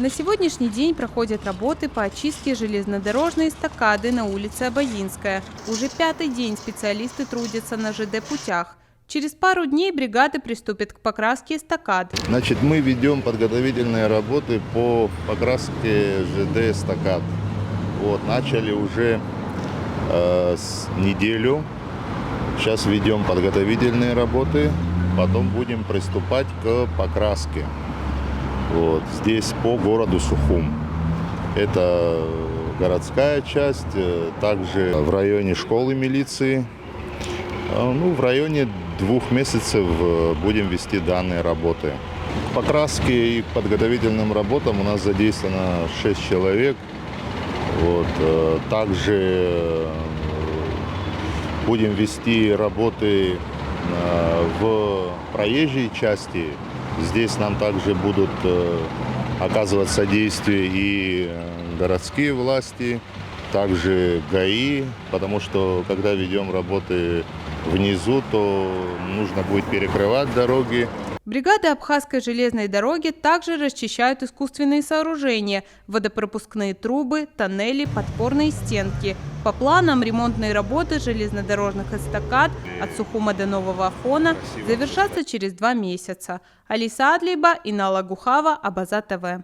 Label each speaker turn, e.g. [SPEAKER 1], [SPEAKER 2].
[SPEAKER 1] На сегодняшний день проходят работы по очистке железнодорожной эстакады на улице Обоинская. Уже 5-й день специалисты трудятся на ЖД-путях. Через пару дней бригады приступят к покраске эстакад.
[SPEAKER 2] Значит, мы ведем подготовительные работы по покраске ЖД эстакад. Вот, начали уже с неделю. Сейчас ведем подготовительные работы, потом будем приступать к покраске. Вот, здесь по городу Сухум. Это городская часть, также в районе школы милиции. В районе 2 месяцев будем вести данные работы. К покраске и к подготовительным работам у нас задействовано 6 человек. Вот, также будем вести работы в проезжей части. Здесь нам также будут оказывать содействие и городские власти, также ГАИ, потому что когда ведем работы внизу, то нужно будет перекрывать дороги.
[SPEAKER 1] Бригады Абхазской железной дороги также расчищают искусственные сооружения, водопропускные трубы, тоннели, подпорные стенки. По планам, ремонтные работы железнодорожных эстакад от Сухума до Нового Афона завершатся через 2 месяца. Алиса Адлиба, Инала Гухава, Абаза ТВ.